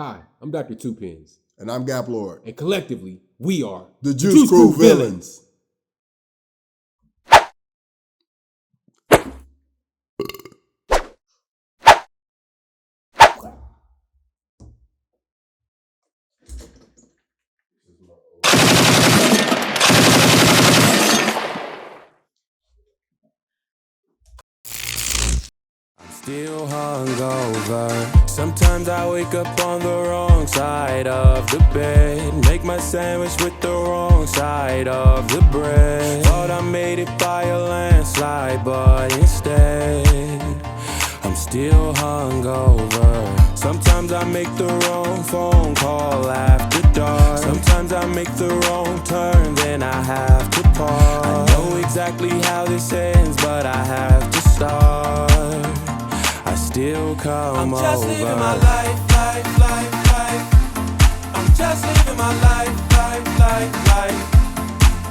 Hi, I'm Dr. Tuepenz. And I'm Gaplord. And collectively, we are the Juice Crew Villains. Still hungover. Sometimes I wake up on the wrong side of the bed. Make my sandwich with the wrong side of the bread. Thought I made it by a landslide, but instead I'm still hungover. Sometimes I make the wrong phone call after dark. Sometimes I make the wrong turn, then I have to park. I know exactly how this ends, but I have to start. I still come over. I'm just living my life. I'm just living my life.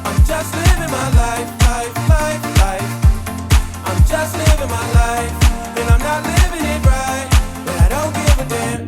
I'm just living my life. I'm just living my life, and I'm not living it right, but I don't give a damn.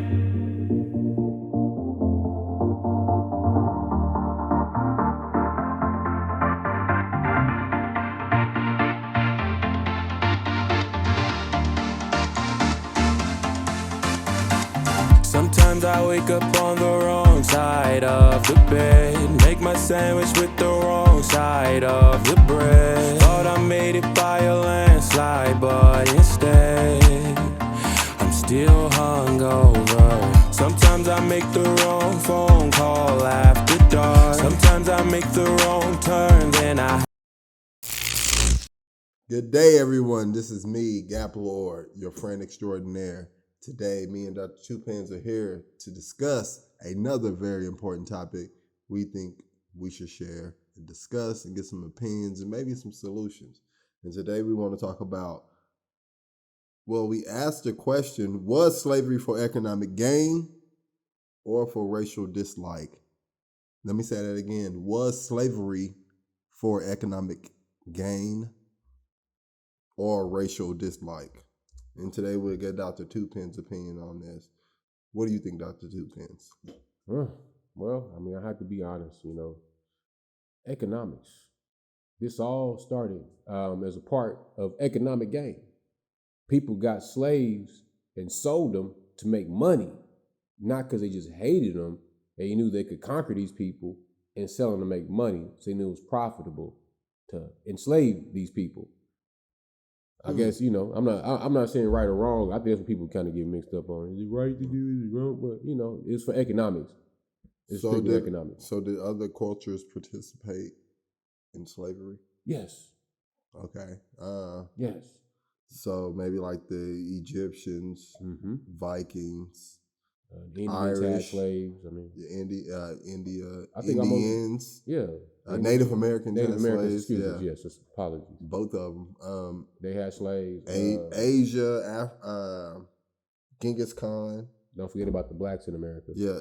Sometimes I wake up on the wrong side of the bed. Make my sandwich with the wrong side of the bread. Thought I made it by a landslide, but instead I'm still hungover. Sometimes I make the wrong phone call after dark. Sometimes I make the wrong turn, then I... Good day, everyone. This is me, Gaplord, your friend extraordinaire. Today, me and Dr. Tuepenz are here to discuss another very important topic we think we should share and discuss and get some opinions and maybe some solutions. And today we want to talk about, well, we asked the question, was slavery for economic gain or for racial dislike? Let me say that again. Was slavery for economic gain or racial dislike? And today we'll get Dr. Tuepenz's opinion on this. What do you think, Dr. Tuepenz? Well, I mean, I have to be honest, economics. This all started as a part of economic gain. People got slaves and sold them to make money, not because they just hated them. They knew they could conquer these people and sell them to make money. So they knew it was profitable to enslave these people. I guess, I'm not saying right or wrong. I think that's what people kind of get mixed up on. Is it right to do? Is it wrong? But, it's for economics. It's strictly economics. So did other cultures participate in slavery? Yes. Okay. Yes. So maybe like the Egyptians, Vikings, the Indians had slaves. I mean, Indians. Native Americans had slaves. Yes, apologies. Both of them. They had slaves. Asia, Genghis Khan. Don't forget about the blacks in America. Yeah,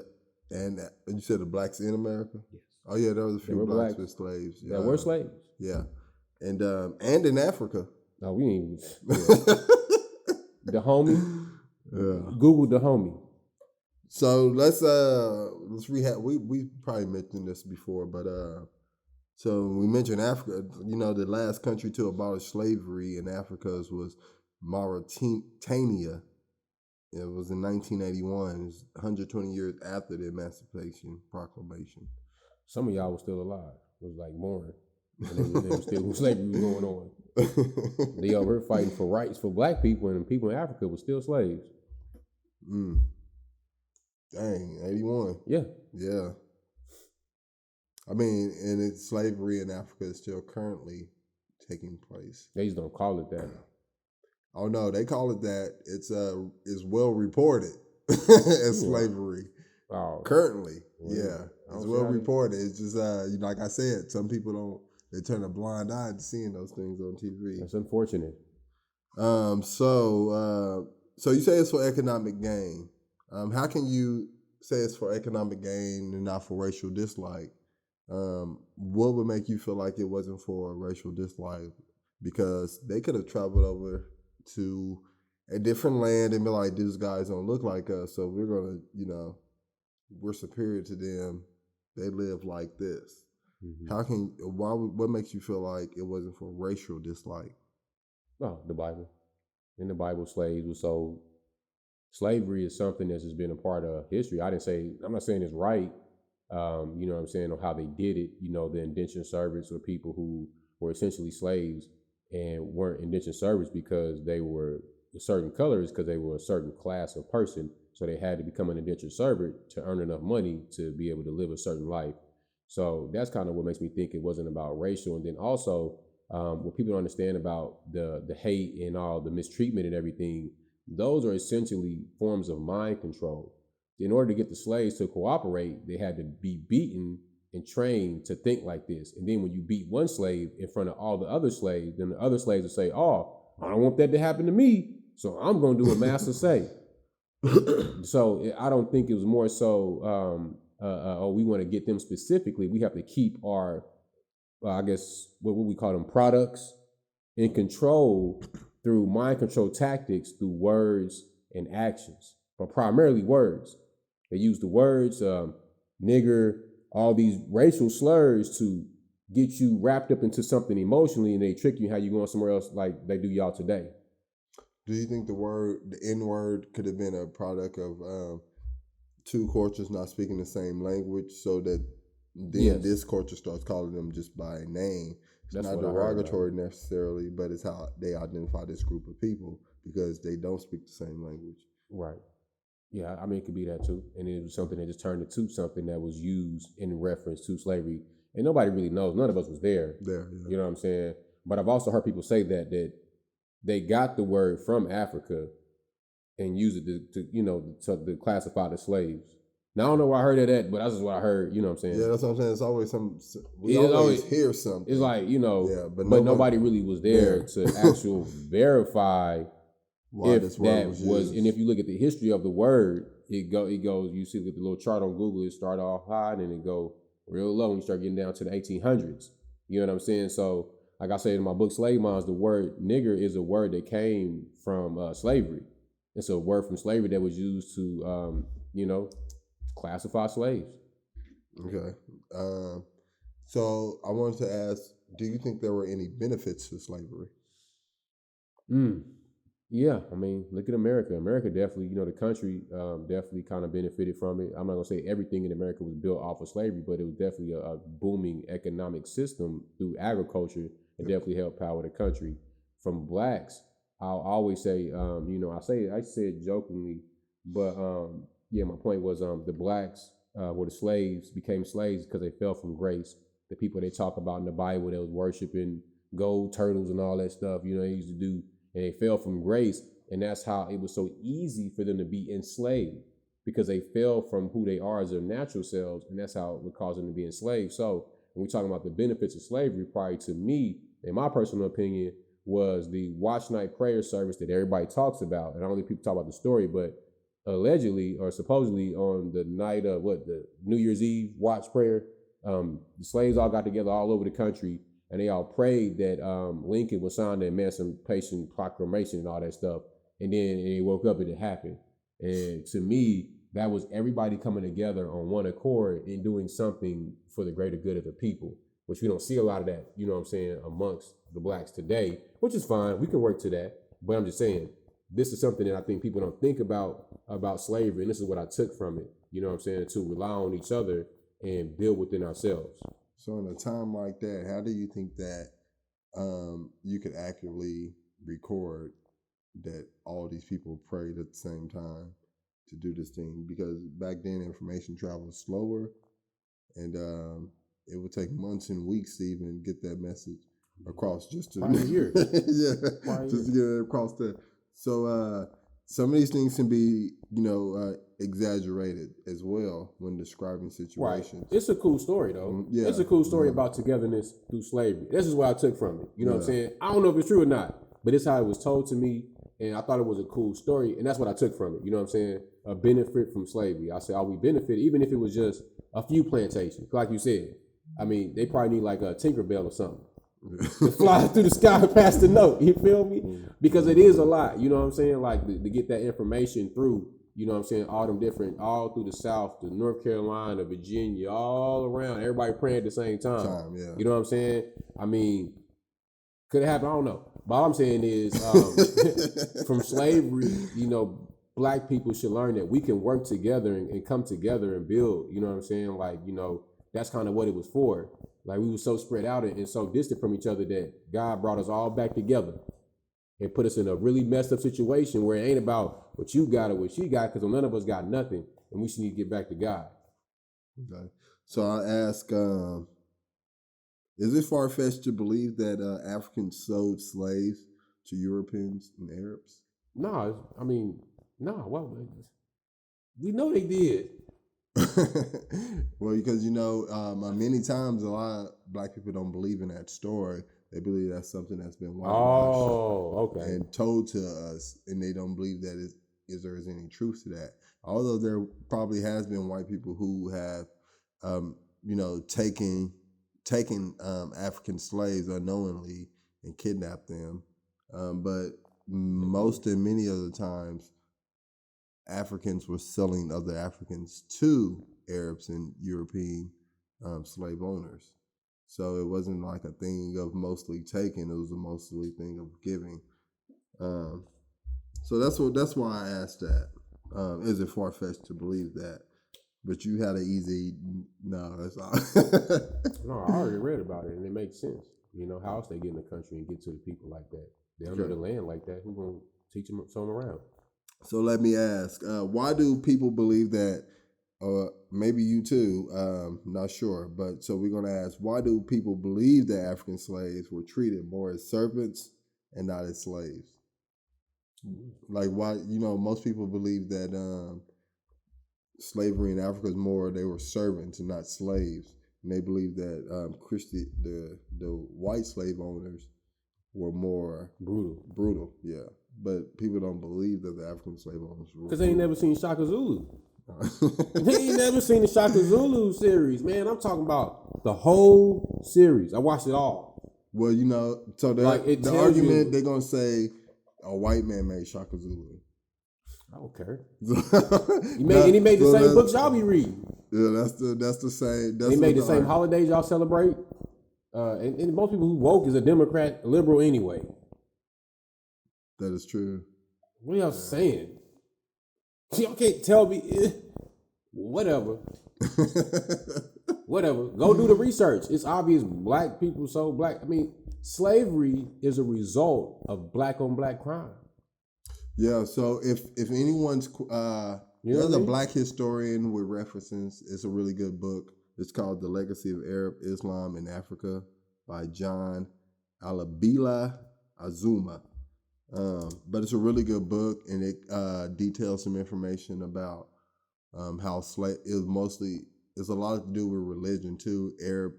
and you said the blacks in America. Yes. Oh yeah, there was a few blacks with slaves. Yeah. That were slaves. Yeah, and in Africa. No, we ain't. Yeah. The homie. Yeah. Google the homie. So let's rehab. We probably mentioned this before, but so we mentioned Africa. The last country to abolish slavery in Africa was Mauritania. It was in 1981. It was 120 years after the Emancipation Proclamation. Some of y'all were still alive. It was like mourning. They were still slavery was going on. They over here fighting for rights for black people, and people in Africa were still slaves. Dang, 81. Yeah. I mean, and slavery in Africa is still currently taking place. They just don't call it that. Oh no, they call it that. It's well reported as slavery. Oh, currently, yeah, it's well reported. It's just like I said, some people they turn a blind eye to seeing those things on TV. That's unfortunate. So you say it's for economic gain. How can you say it's for economic gain and not for racial dislike? What would make you feel like it wasn't for racial dislike? Because they could have traveled over to a different land and be like, these guys don't look like us, so we're gonna, we're superior to them. They live like this. Mm-hmm. What makes you feel like it wasn't for racial dislike? Oh, the Bible. In the Bible, slaves were sold. Slavery is something that's just been a part of history. I'm not saying it's right, you know what I'm saying, on how they did it. You know, the indentured servants were people who were essentially slaves and weren't indentured servants because they were a certain colors, because they were a certain class of person. So they had to become an indentured servant to earn enough money to be able to live a certain life. So that's kind of what makes me think it wasn't about racial. And then also, what people don't understand about the hate and all the mistreatment and everything, those are essentially forms of mind control. In order to get the slaves to cooperate, they had to be beaten and trained to think like this. And then when you beat one slave in front of all the other slaves, then the other slaves will say, oh, I don't want that to happen to me, so I'm going to do what master say. So I don't think it was more so, we want to get them specifically. We have to keep our, I guess, what we call them, products in control through mind control tactics, through words and actions, but primarily words. They use the words, nigger, all these racial slurs to get you wrapped up into something emotionally, and they trick you how you going somewhere else like they do y'all today. Do you think the N-word could have been a product of two cultures not speaking the same language, so that then this culture starts calling them just by name? It's not derogatory necessarily, but it's how they identify this group of people because they don't speak the same language. Right. Yeah, I mean, it could be that too. And it was something that just turned into something that was used in reference to slavery. And nobody really knows. None of us was there. Yeah. You know what I'm saying? But I've also heard people say that they got the word from Africa and used it to classify the slaves. Now, I don't know where I heard that at, but that's just what I heard. You know what I'm saying? Yeah, that's what I'm saying. It's always we always hear something. It's like, but nobody really was there to verify why if that was, and if you look at the history of the word, it goes, you see the little chart on Google, it start off high and then it go real low when you start getting down to the 1800s. You know what I'm saying? So, like I said in my book, Slave Minds, the word nigger is a word that came from slavery. It's a word from slavery that was used to, classify slaves. Okay. So I wanted to ask, do you think there were any benefits to slavery? Yeah, I mean, look at America. America definitely, the country definitely kind of benefited from it. I'm not going to say everything in America was built off of slavery, but it was definitely a booming economic system through agriculture. It definitely helped power the country. From blacks, I'll always say, I say it jokingly, but my point was the blacks were the slaves, became slaves because they fell from grace. The people they talk about in the Bible that was worshiping gold turtles and all that stuff, they used to do. And they fell from grace, and that's how it was so easy for them to be enslaved, because they fell from who they are as their natural selves, and that's how it would cause them to be enslaved. So when we're talking about the benefits of slavery, probably to me, in my personal opinion, was the watch night prayer service that everybody talks about. And only people talk about the story, but allegedly or supposedly on the night of the New Year's Eve watch prayer, the slaves all got together all over the country, and they all prayed that Lincoln would sign the Emancipation Proclamation and all that stuff. And then they woke up and it happened. And to me, that was everybody coming together on one accord and doing something for the greater good of the people, which we don't see a lot of that, amongst the blacks today, which is fine. We can work to that. But I'm just saying, this is something that I think people don't think about slavery. And this is what I took from it, to rely on each other and build within ourselves. So in a time like that, how do you think that you could accurately record that all these people prayed at the same time to do this thing? Because back then information traveled slower, and it would take months and weeks to even get that message across, just to a year. Just to get it across there. So some of these things can be, exaggerated as well when describing situations. Right. It's a cool story, though. Yeah. It's a cool story about togetherness through slavery. This is what I took from it. You know what I'm saying? I don't know if it's true or not, but it's how it was told to me, and I thought it was a cool story, and that's what I took from it. You know what I'm saying? A benefit from slavery. I said, we benefit, even if it was just a few plantations. Like you said, I mean, they probably need like a Tinkerbell or something to fly through the sky and pass the note. You feel me? Because it is a lot. You know what I'm saying? Like to get that information through. You know what I'm saying? All them different, all through the South, the North Carolina, Virginia, all around. Everybody praying at the same time. Yeah. You know what I'm saying? I mean, could it happen? I don't know. But all I'm saying is, from slavery, you know, black people should learn that we can work together and come together and build. You know what I'm saying? Like, you know, that's kind of what it was for. Like, we were so spread out and so distant from each other that God brought us all back together and put us in a really messed up situation where it ain't about what you got or what she got, because none of us got nothing, and we should need to get back to God. Okay. So I ask, is it far-fetched to believe that Africans sold slaves to Europeans and Arabs? No, I mean, no. Well, we know they did. Well, because, you know, many times a lot of black people don't believe in that story. They believe that's something that's been whitewashed and told to us, and they don't believe that there is any truth to that. Although there probably has been white people who have, you know, taken African slaves unknowingly and kidnapped them. But most and many of the times, Africans were selling other Africans to Arabs and European slave owners. So it wasn't like a thing of mostly taking; it was a mostly thing of giving. So that's why I asked that. Is it far-fetched to believe that? But you had an easy no. That's all. No, I already read about it, and it makes sense. You know, how else they get in the country and get to the people like that? They don't know the land like that. Who's gonna teach them something around? So let me ask, why do people believe that, maybe you too, not sure, but so we're going to ask, why do people believe that African slaves were treated more as servants and not as slaves? Like, why, you know, most people believe that slavery in Africa is more, they were servants and not slaves. And they believe that the white slave owners were more brutal, yeah. But people don't believe that the African slave owners were. Because they ain't never seen Shaka Zulu. They ain't never seen the Shaka Zulu series, man. I'm talking about the whole series. I watched it all. Well, you know, so the argument, they're going to say a white man made Shaka Zulu. I don't care. He made the same books y'all be reading. Yeah, that's the same. He made the same holidays y'all celebrate. And most people who woke is a Democrat, liberal anyway. That is true. What are y'all saying? Y'all can't tell me. Whatever. Whatever. Go do the research. It's obvious black people sold black. I mean, slavery is a result of black on black crime. Yeah. So if anyone's there's a black historian with references. It's a really good book. It's called The Legacy of Arab Islam in Africa by John Alabila Azuma. But it's a really good book, and it details some information about how it's a lot to do with religion too, Arab,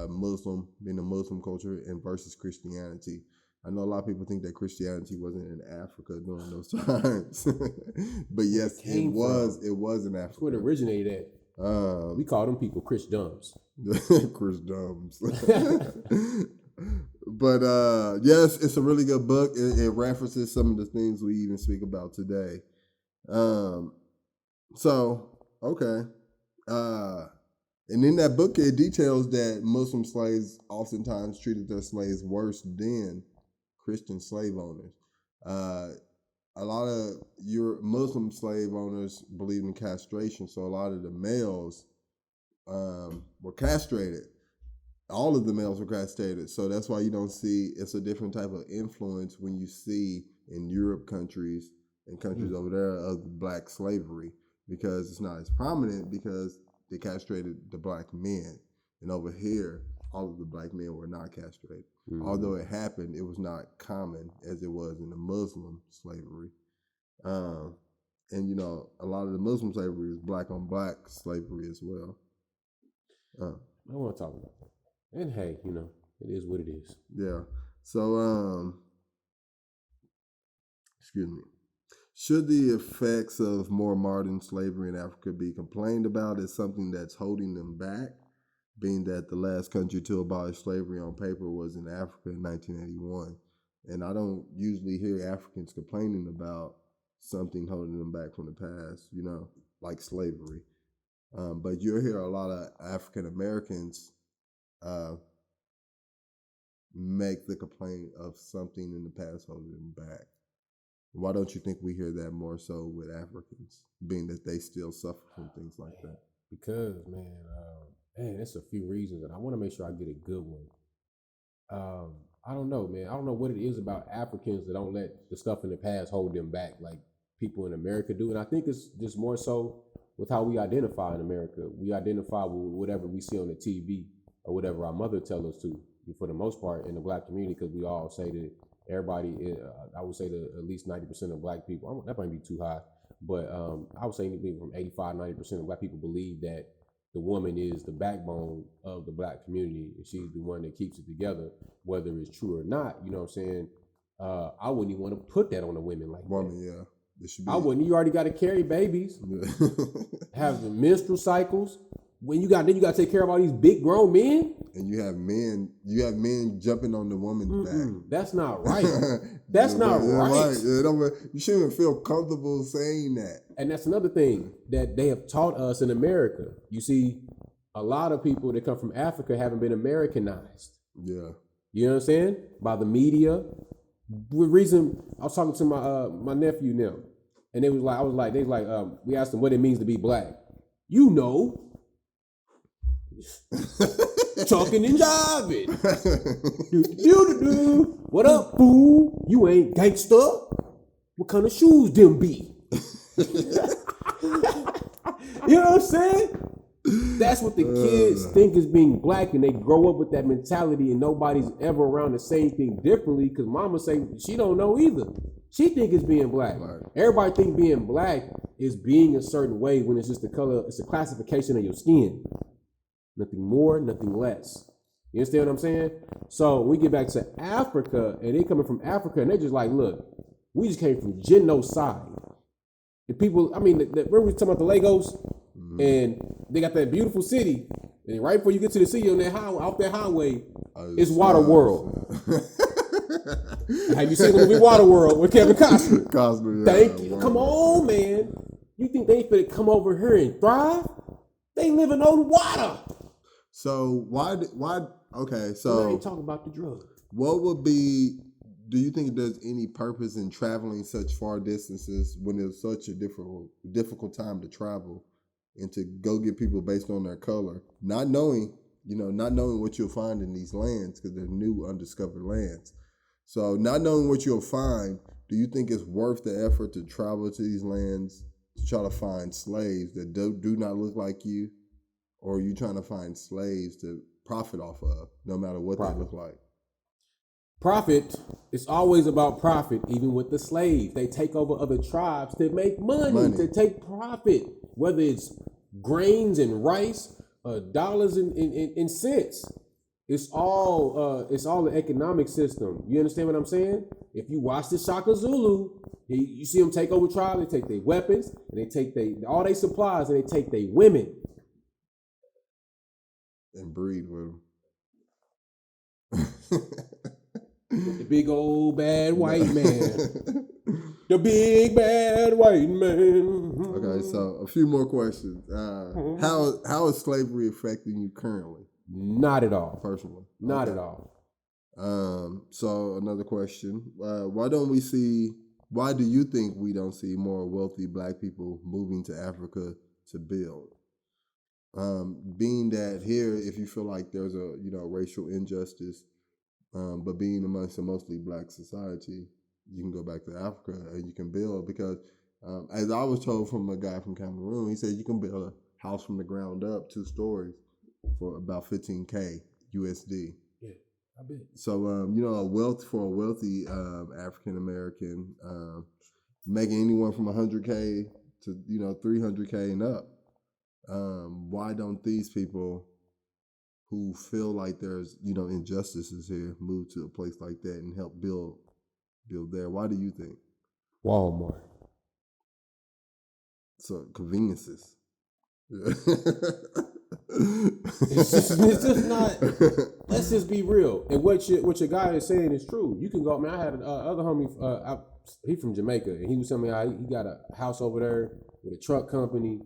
Muslim, being a Muslim culture, and versus Christianity. I know a lot of people think that Christianity wasn't in Africa during those times, but yes, it was in Africa. That's where it originated at. We call them people Chris Dumbs. Chris Dumbs. But yes, it's a really good book. It references some of the things we even speak about today. And in that book, it details that Muslim slaves oftentimes treated their slaves worse than Christian slave owners. A lot of your Muslim slave owners believed in castration, so a lot of the males were castrated. All of the males were castrated, so that's why you don't see, it's a different type of influence when you see in Europe countries and countries over there of black slavery, because it's not as prominent because they castrated the black men. And over here, all of the black men were not castrated. Mm-hmm. Although it happened, it was not common as it was in the Muslim slavery. And, you know, a lot of the Muslim slavery is black on black slavery as well. I want to talk about that. And hey, you know, it is what it is. Yeah. So, excuse me. Should the effects of more modern slavery in Africa be complained about as something that's holding them back, being that the last country to abolish slavery on paper was in Africa in 1981? And I don't usually hear Africans complaining about something holding them back from the past, you know, like slavery. But you'll hear a lot of African Americans make the complaint of something in the past holding them back. Why don't you think we hear that more so with Africans, being that they still suffer from things like that? Because, man, it's a few reasons, and I want to make sure I get a good one. I don't know, man. I don't know what it is about Africans that don't let the stuff in the past hold them back like people in America do. And I think it's just more so with how we identify in America. We identify with whatever we see on the TV or whatever our mother tells us to, for the most part, in the black community, because we all say that everybody, I would say that at least 90% of black people, that might be too high, but I would say anything from 85, 90% of black people believe that the woman is the backbone of the black community, and she's the one that keeps it together, whether it's true or not. You know what I'm saying? I wouldn't even want to put that on the women like Woman, that. yeah. It should be. I wouldn't. You already got to carry babies, have the menstrual cycles. Then you got to take care of all these big grown men. And you have men jumping on the woman's back. That's not right. That's not right. Yeah, you shouldn't feel comfortable saying that. And that's another thing that they have taught us in America. You see, a lot of people that come from Africa haven't been Americanized. Yeah. You know what I'm saying? By the media. The reason I was talking to my nephew now, and they was like, we asked them what it means to be black. You know. Talking and jiving. What up, fool? You ain't gangster. What kind of shoes them be? You know what I'm saying? That's what the kids think is being black, and they grow up with that mentality, and nobody's ever around to say anything differently because mama say she don't know either. She think it's being black. Right. Everybody think being black is being a certain way when it's just the color, it's a classification of your skin. Nothing more, nothing less. You understand what I'm saying? So we get back to Africa, and they coming from Africa, and they just like, look, we just came from genocide. The people, remember we talking about the Lagos, and they got that beautiful city, and right before you get to the city on that highway, off that highway, it's Water World. Have you seen the movie Water World with Kevin Costner? Costner, Thank you. Come on, man. You think they finna come over here and thrive? They living on water. So why? Okay, so I ain't talking about the drugs. What would be? Do you think there's any purpose in traveling such far distances when it's such a difficult time to travel, and to go get people based on their color, not knowing what you'll find in these lands because they're new, undiscovered lands. So not knowing what you'll find, do you think it's worth the effort to travel to these lands to try to find slaves that do not look like you? Or are you trying to find slaves to profit off of, no matter what they look like? Profit, it's always about profit, even with the slaves. They take over other tribes to make money. To take profit, whether it's grains and rice, dollars and cents. It's all the economic system. You understand what I'm saying? If you watch the Shaka Zulu, you see them take over tribes, they take their weapons, and they take all their supplies, and they take their women. And breed with them. The big old bad white man. The big bad white man. Okay, so a few more questions. How is slavery affecting you currently? Not at all. Personally? Not at all. So another question. Why do you think we don't see more wealthy black people moving to Africa to build? Being that here, if you feel like there's a racial injustice, but being amongst a mostly black society, you can go back to Africa and you can build because, as I was told from a guy from Cameroon, he said you can build a house from the ground up, 2 stories, for about $15K USD. Yeah, I bet. So a wealthy African American, making anyone from 100K to 300K and up. Why don't these people who feel like there's injustices here move to a place like that and help build there? Why do you think? Walmart. So conveniences. It's just not. Let's just be real. And what your guy is saying is true. You can go. I had other homie. he from Jamaica, and he was telling me how he got a house over there with a truck company,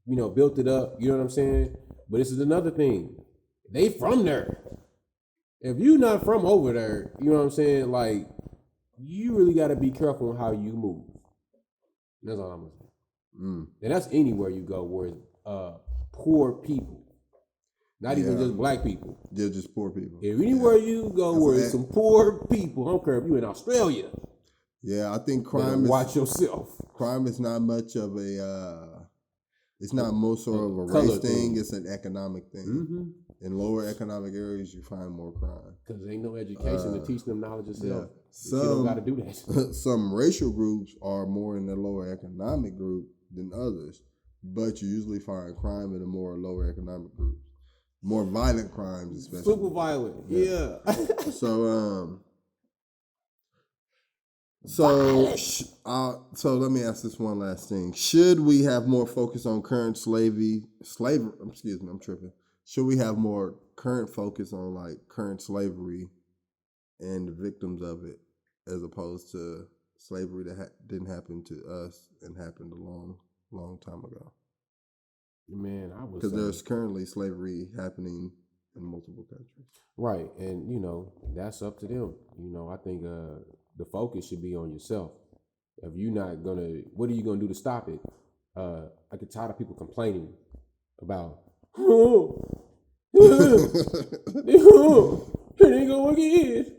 built it up. You know what I'm saying? But this is another thing. They from there. If you not from over there, you know what I'm saying? Like, you really got to be careful on how you move. That's all I'm gonna say. And that's anywhere you go where poor people. Not even just black people. Yeah, just poor people. If anywhere you go where it's some poor people, I don't care if you in Australia. Yeah, I think crime is... Watch yourself. Crime is not much of a... it's not most sort of a race thing. It's an economic thing. Mm-hmm. In lower economic areas, you find more crime. Because there ain't no education to teach them knowledge of self. You don't got to do that. Some racial groups are more in the lower economic group than others. But you usually find crime in the more lower economic groups. More violent crimes, especially. Super violent, yeah. So let me ask this one last thing. Should we have more focus on current slavery? I'm tripping. Should we have more current focus on like current slavery and the victims of it, as opposed to slavery that didn't happen to us and happened a long, long time ago? Man, I was because there's currently slavery happening in multiple countries. Right, and that's up to them. I think the focus should be on yourself. If you're not gonna, what are you gonna do to stop it? I get tired of people complaining about, it ain't gonna work again.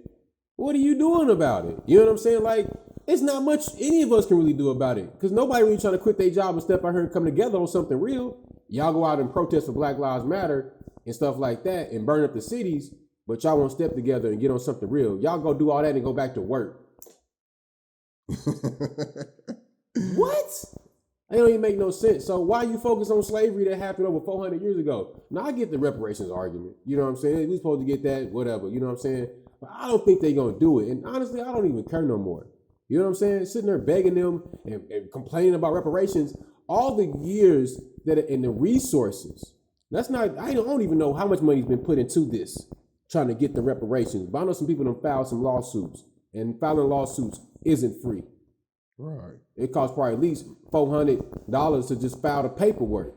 What are you doing about it? You know what I'm saying? Like, it's not much any of us can really do about it, because nobody really trying to quit their job and step out here and come together on something real. Y'all go out and protest for Black Lives Matter and stuff like that and burn up the cities, but y'all won't step together and get on something real. Y'all go do all that and go back to work. What? That don't even make no sense. So why you focus on slavery that happened over 400 years ago? Now, I get the reparations argument. You know what I'm saying? We supposed to get that, whatever. You know what I'm saying? But I don't think they're going to do it. And honestly, I don't even care no more. You know what I'm saying? Sitting there begging them and complaining about reparations. All the years that are in the resources. I don't even know how much money's been put into this, trying to get the reparations. But I know some people done filed some lawsuits, and filing lawsuits isn't free. Right. It costs probably at least $400 to just file the paperwork,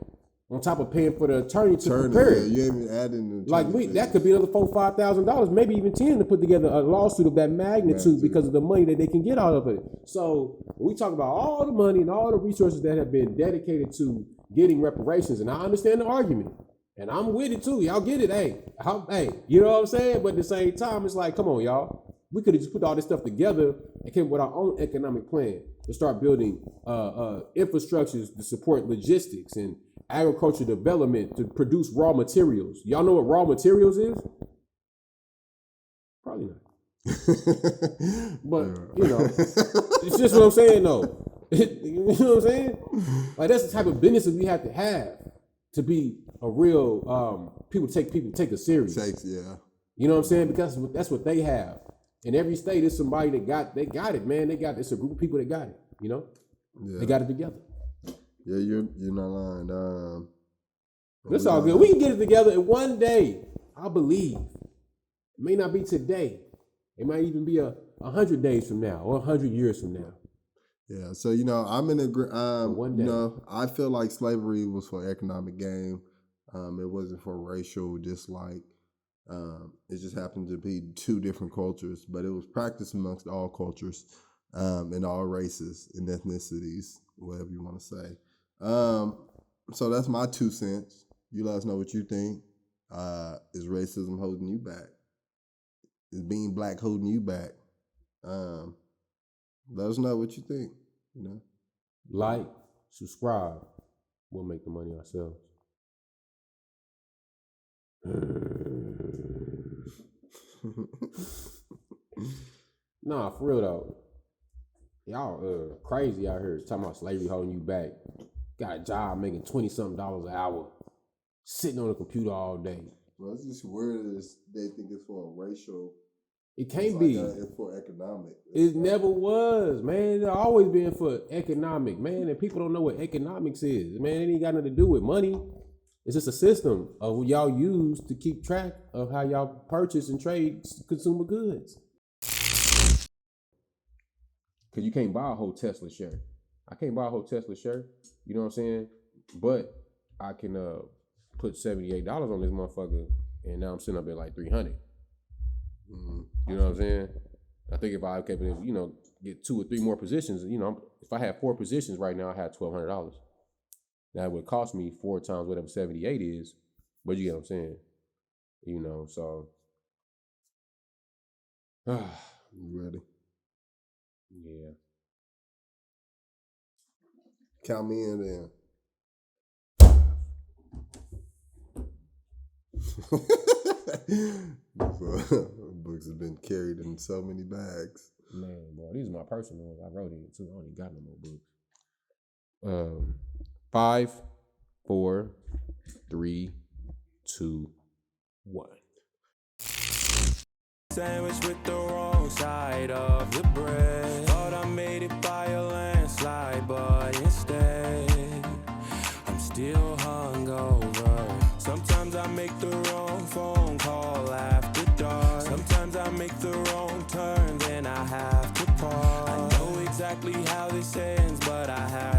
on top of paying for the attorney to prepare it. You ain't even adding the that could be another $4,000-$5,000, maybe even $10,000 to put together a lawsuit of that magnitude because of the money that they can get out of it. So when we talk about all the money and all the resources that have been dedicated to getting reparations, and I understand the argument, and I'm with it too. Y'all get it, hey, you know what I'm saying? But at the same time, it's like, come on, y'all. We could have just put all this stuff together and came up with our own economic plan to start building infrastructures to support logistics and agriculture development to produce raw materials. Y'all know what raw materials is? Probably not. But, it's just what I'm saying, though. You know what I'm saying? Like, that's the type of businesses we have to be a real, people take us serious. Yeah. You know what I'm saying? Because that's what they have. In every state, there's somebody that got it, man. It's a group of people that got it, Yeah. They got it together. Yeah, you're not lying. That's all good. We can get it together, and one day, I believe, it may not be today. It might even be 100 days from now or 100 years from now. Yeah, so I'm in one day. I feel like slavery was for economic gain. It wasn't for racial dislike. It just happened to be two different cultures, but it was practiced amongst all cultures, and all races and ethnicities, whatever you want to say. So that's my 2 cents. You let us know what you think. Is racism holding you back? Is being black holding you back? Let us know what you think. Like, subscribe. We'll make the money ourselves. Nah, for real though. Y'all crazy out here talking about slavery holding you back. Got a job making $20-something an hour, sitting on a computer all day. Well, it's just weird that they think it's for a racial. It can't be. It's for economic. It never was, man. It's always been for economic, man. And people don't know what economics is, man. It ain't got nothing to do with money. It's just a system of what y'all use to keep track of how y'all purchase and trade consumer goods. because you can't buy a whole Tesla share. I can't buy a whole Tesla share. You know what I'm saying? But I can put $78 on this motherfucker, and now I'm sitting up at like 300. You know what I'm saying? I think if I could, you know, get 2 or 3 more positions, you know, if I had 4 positions right now, I had $1,200. Now it would cost me 4 times whatever 78 is, but you get what I'm saying? You know, so. You ready? Yeah. Count me in then. Books have been carried in so many bags. Man, boy, these are my personal ones. I wrote it too. I don't even got no more books. 5, 4, 3, 2, 1. Sandwich with the wrong side of the bread. Thought I made it by a landslide, but instead I'm still hungover. Sometimes I make the wrong phone call after dark. Sometimes I make the wrong turn, then I have to park. I know exactly how this ends, but I have